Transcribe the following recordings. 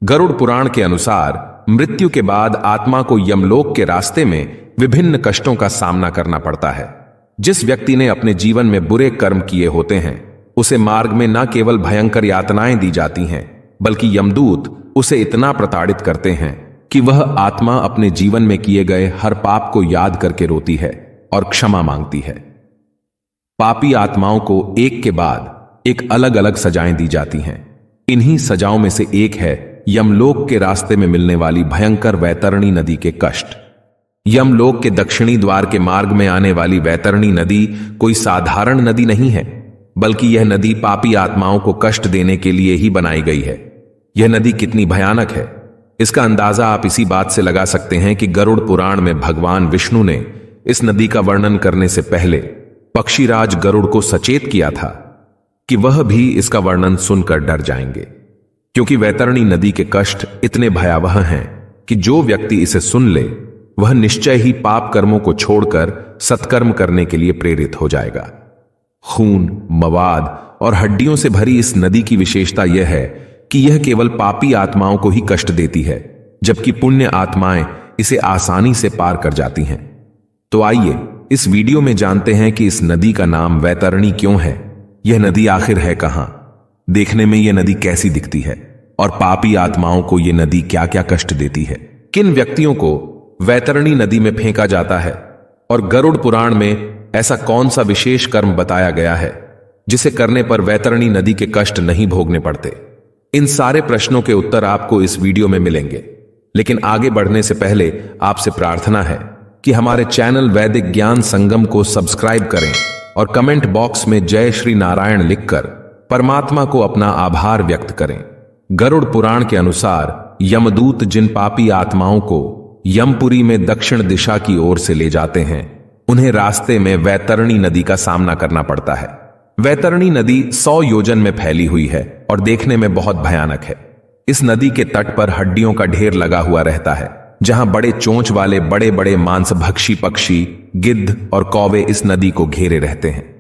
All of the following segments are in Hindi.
गरुड़ पुराण के अनुसार मृत्यु के बाद आत्मा को यमलोक के रास्ते में विभिन्न कष्टों का सामना करना पड़ता है। जिस व्यक्ति ने अपने जीवन में बुरे कर्म किए होते हैं उसे मार्ग में न केवल भयंकर यातनाएं दी जाती हैं, बल्कि यमदूत उसे इतना प्रताड़ित करते हैं कि वह आत्मा अपने जीवन में किए गए हर पाप को याद करके रोती है और क्षमा मांगती है। पापी आत्माओं को एक के बाद एक अलग अलग सजाएं दी जाती हैं। इन्हीं सजाओं में से एक है यमलोक के रास्ते में मिलने वाली भयंकर वैतरणी नदी के कष्ट। यमलोक के दक्षिणी द्वार के मार्ग में आने वाली वैतरणी नदी कोई साधारण नदी नहीं है, बल्कि यह नदी पापी आत्माओं को कष्ट देने के लिए ही बनाई गई है। यह नदी कितनी भयानक है, इसका अंदाजा आप इसी बात से लगा सकते हैं कि गरुड़ पुराण में भगवान विष्णु ने इस नदी का वर्णन करने से पहले पक्षीराज गरुड़ को सचेत किया था कि वह भी इसका वर्णन सुनकर डर जाएंगे, क्योंकि वैतरणी नदी के कष्ट इतने भयावह हैं कि जो व्यक्ति इसे सुन ले वह निश्चय ही पाप कर्मों को छोड़कर सत्कर्म करने के लिए प्रेरित हो जाएगा। खून, मवाद और हड्डियों से भरी इस नदी की विशेषता यह है कि यह केवल पापी आत्माओं को ही कष्ट देती है, जबकि पुण्य आत्माएं इसे आसानी से पार कर जाती हैं। तो आइए इस वीडियो में जानते हैं कि इस नदी का नाम वैतरणी क्यों है, यह नदी आखिर है कहां, देखने में यह नदी कैसी दिखती है और पापी आत्माओं को यह नदी क्या क्या कष्ट देती है, किन व्यक्तियों को वैतरणी नदी में फेंका जाता है और गरुड़ पुराण में ऐसा कौन सा विशेष कर्म बताया गया है जिसे करने पर वैतरणी नदी के कष्ट नहीं भोगने पड़ते। इन सारे प्रश्नों के उत्तर आपको इस वीडियो में मिलेंगे, लेकिन आगे बढ़ने से पहले आपसे प्रार्थना है कि हमारे चैनल वैदिक ज्ञान संगम को सब्सक्राइब करें और कमेंट बॉक्स में जय श्री नारायण लिखकर परमात्मा को अपना आभार व्यक्त करें। गरुड़ पुराण के अनुसार यमदूत जिन पापी आत्माओं को यमपुरी में दक्षिण दिशा की ओर से ले जाते हैं उन्हें रास्ते में वैतरणी नदी का सामना करना पड़ता है। वैतरणी नदी 100 योजन में फैली हुई है और देखने में बहुत भयानक है। इस नदी के तट पर हड्डियों का ढेर लगा हुआ रहता है, जहां बड़े चोंच वाले बड़े बड़े मांसभक्षी पक्षी, गिद्ध और कौवे इस नदी को घेरे रहते हैं।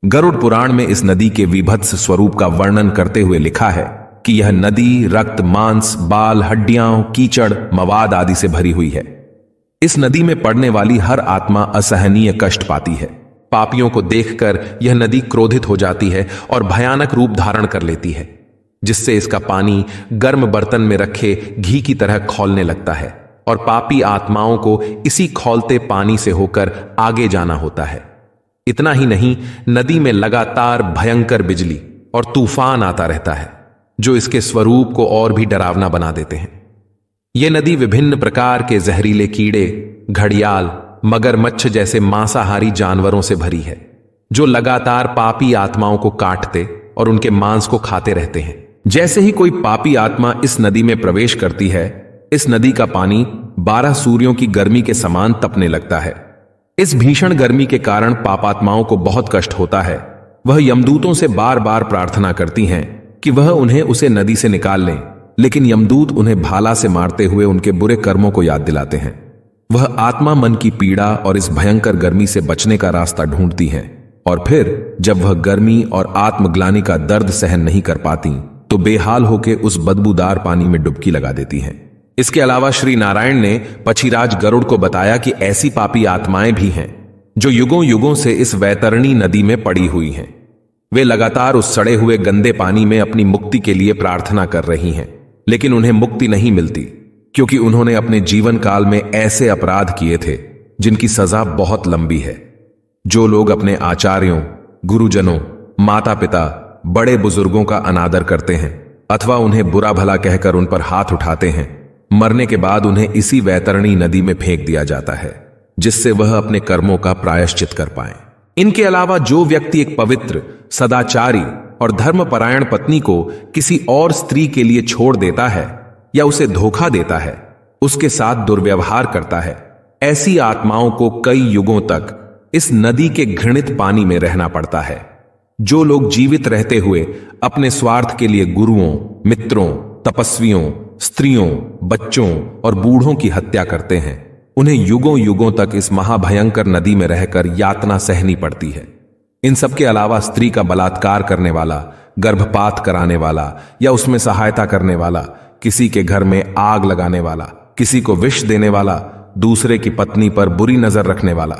गरुड़ पुराण में इस नदी के विभत्स स्वरूप का वर्णन करते हुए लिखा है कि यह नदी रक्त, मांस, बाल, हड्डियां, कीचड़, मवाद आदि से भरी हुई है। इस नदी में पड़ने वाली हर आत्मा असहनीय कष्ट पाती है। पापियों को देखकर यह नदी क्रोधित हो जाती है और भयानक रूप धारण कर लेती है, जिससे इसका पानी गर्म बर्तन में रखे घी की तरह खौलने लगता है और पापी आत्माओं को इसी खौलते पानी से होकर आगे जाना होता है। इतना ही नहीं, नदी में लगातार भयंकर बिजली और तूफान आता रहता है, जो इसके स्वरूप को और भी डरावना बना देते हैं। यह नदी विभिन्न प्रकार के जहरीले कीड़े, घड़ियाल, मगरमच्छ जैसे मांसाहारी जानवरों से भरी है, जो लगातार पापी आत्माओं को काटते और उनके मांस को खाते रहते हैं। जैसे ही कोई पापी आत्मा इस नदी में प्रवेश करती है, इस नदी का पानी 12 सूर्यों की गर्मी के समान तपने लगता है। इस भीषण गर्मी के कारण पापात्माओं को बहुत कष्ट होता है। वह यमदूतों से बार बार प्रार्थना करती हैं कि वह उन्हें उसे नदी से निकाल लें, लेकिन यमदूत उन्हें भाला से मारते हुए उनके बुरे कर्मों को याद दिलाते हैं। वह आत्मा मन की पीड़ा और इस भयंकर गर्मी से बचने का रास्ता ढूंढती हैं, और फिर जब वह गर्मी और आत्मग्लानि का दर्द सहन नहीं कर पाती तो बेहाल होकर उस बदबूदार पानी में डुबकी लगा देती हैं। इसके अलावा श्री नारायण ने पक्षीराज गरुड़ को बताया कि ऐसी पापी आत्माएं भी हैं जो युगों युगों से इस वैतरणी नदी में पड़ी हुई हैं। वे लगातार उस सड़े हुए गंदे पानी में अपनी मुक्ति के लिए प्रार्थना कर रही हैं, लेकिन उन्हें मुक्ति नहीं मिलती, क्योंकि उन्होंने अपने जीवन काल में ऐसे अपराध किए थे जिनकी सजा बहुत लंबी है। जो लोग अपने आचार्यों, गुरुजनों, माता पिता, बड़े बुजुर्गों का अनादर करते हैं अथवा उन्हें बुरा भला कहकर उन पर हाथ उठाते हैं, मरने के बाद उन्हें इसी वैतरणी नदी में फेंक दिया जाता है, जिससे वह अपने कर्मों का प्रायश्चित कर पाए। इनके अलावा जो व्यक्ति एक पवित्र, सदाचारी और धर्मपरायण पत्नी को किसी और स्त्री के लिए छोड़ देता है या उसे धोखा देता है, उसके साथ दुर्व्यवहार करता है, ऐसी आत्माओं को कई युगों तक इस नदी के घृणित पानी में रहना पड़ता है। जो लोग जीवित रहते हुए अपने स्वार्थ के लिए गुरुओं, मित्रों, तपस्वियों, स्त्रियों, बच्चों और बूढ़ों की हत्या करते हैं, उन्हें युगों युगों तक इस महाभयंकर नदी में रहकर यातना सहनी पड़ती है। इन सब के अलावा स्त्री का बलात्कार करने वाला, गर्भपात कराने वाला या उसमें सहायता करने वाला किसी के घर में आग लगाने वाला, किसी को विष देने वाला, दूसरे की पत्नी पर बुरी नजर रखने वाला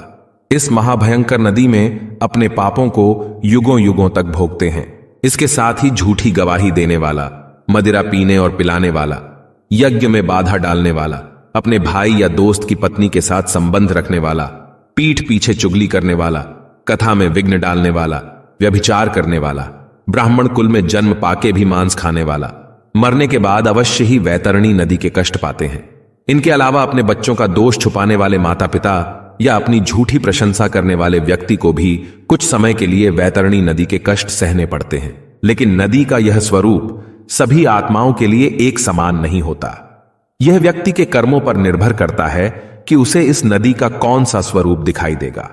इस महाभयंकर नदी में अपने पापों को युगों युगों तक भोगते हैं। इसके साथ ही झूठी गवाही देने वाला, मदिरा पीने और पिलाने वाला, यज्ञ में बाधा डालने वाला, अपने भाई या दोस्त की पत्नी के साथ संबंध रखने वाला, पीठ पीछे चुगली करने वाला, कथा में विघ्न डालने वाला, व्यभिचार करने वाला, ब्राह्मण कुल में जन्म पाके भी मांस खाने वाला, मरने के बाद अवश्य ही वैतरणी नदी के कष्ट पाते हैं। इनके अलावा अपने बच्चों का दोष छुपाने वाले माता पिता या अपनी झूठी प्रशंसा करने वाले व्यक्ति को भी कुछ समय के लिए वैतरणी नदी के कष्ट सहने पड़ते हैं। लेकिन नदी का यह स्वरूप सभी आत्माओं के लिए एक समान नहीं होता। यह व्यक्ति के कर्मों पर निर्भर करता है कि उसे इस नदी का कौन सा स्वरूप दिखाई देगा।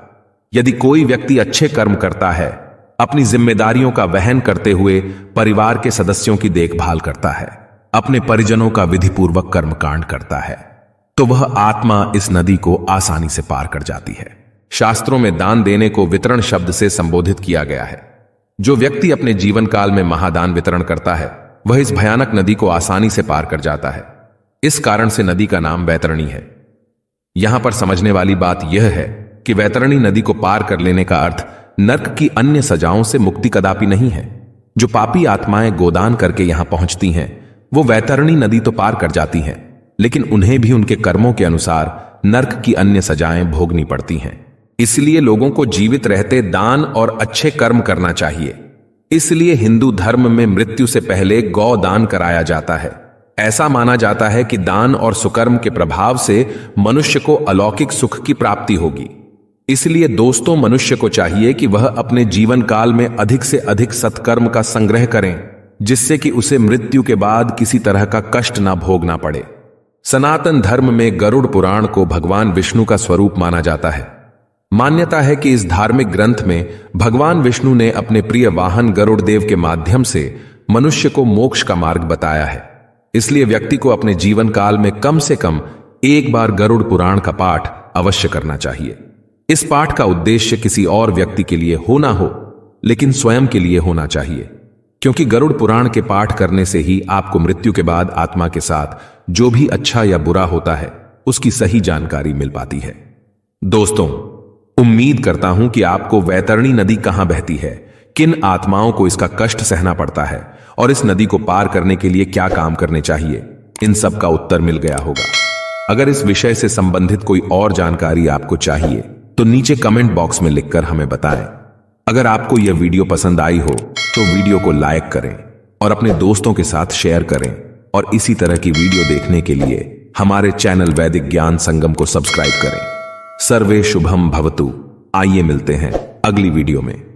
यदि कोई व्यक्ति अच्छे कर्म करता है, अपनी जिम्मेदारियों का वहन करते हुए परिवार के सदस्यों की देखभाल करता है, अपने परिजनों का विधिपूर्वक कर्मकांड करता है, तो वह आत्मा इस नदी को आसानी से पार कर जाती है। शास्त्रों में दान देने को वितरण शब्द से संबोधित किया गया है। जो व्यक्ति अपने जीवन काल में महादान वितरण करता है, वह इस भयानक नदी को आसानी से पार कर जाता है। इस कारण से नदी का नाम वैतरणी है। यहां पर समझने वाली बात यह है कि वैतरणी नदी को पार कर लेने का अर्थ नर्क की अन्य सजाओं से मुक्ति कदापि नहीं है। जो पापी आत्माएं गोदान करके यहां पहुंचती हैं, वो वैतरणी नदी तो पार कर जाती हैं, लेकिन उन्हें भी उनके कर्मों के अनुसार नर्क की अन्य सजाएं भोगनी पड़ती हैं। इसलिए लोगों को जीवित रहते दान और अच्छे कर्म करना चाहिए। इसलिए हिंदू धर्म में मृत्यु से पहले गौ दान कराया जाता है। ऐसा माना जाता है कि दान और सुकर्म के प्रभाव से मनुष्य को अलौकिक सुख की प्राप्ति होगी। इसलिए दोस्तों, मनुष्य को चाहिए कि वह अपने जीवन काल में अधिक से अधिक सत्कर्म का संग्रह करें, जिससे कि उसे मृत्यु के बाद किसी तरह का कष्ट ना भोगना पड़े। सनातन धर्म में गरुड़ पुराण को भगवान विष्णु का स्वरूप माना जाता है। मान्यता है कि इस धार्मिक ग्रंथ में भगवान विष्णु ने अपने प्रिय वाहन गरुड़ देव के माध्यम से मनुष्य को मोक्ष का मार्ग बताया है। इसलिए व्यक्ति को अपने जीवन काल में कम से कम एक बार गरुड़ पुराण का पाठ अवश्य करना चाहिए। इस पाठ का उद्देश्य किसी और व्यक्ति के लिए हो ना हो, लेकिन स्वयं के लिए होना चाहिए, क्योंकि गरुड़ पुराण के पाठ करने से ही आपको मृत्यु के बाद आत्मा के साथ जो भी अच्छा या बुरा होता है, उसकी सही जानकारी मिल पाती है। दोस्तों, उम्मीद करता हूं कि आपको वैतरणी नदी कहां बहती है, किन आत्माओं को इसका कष्ट सहना पड़ता है और इस नदी को पार करने के लिए क्या काम करने चाहिए, इन सब का उत्तर मिल गया होगा। अगर इस विषय से संबंधित कोई और जानकारी आपको चाहिए तो नीचे कमेंट बॉक्स में लिखकर हमें बताएं। अगर आपको यह वीडियो पसंद आई हो तो वीडियो को लाइक करें और अपने दोस्तों के साथ शेयर करें, और इसी तरह की वीडियो देखने के लिए हमारे चैनल वैदिक ज्ञान संगम को सब्सक्राइब करें। सर्वे शुभम भवतु। आइए मिलते हैं अगली वीडियो में।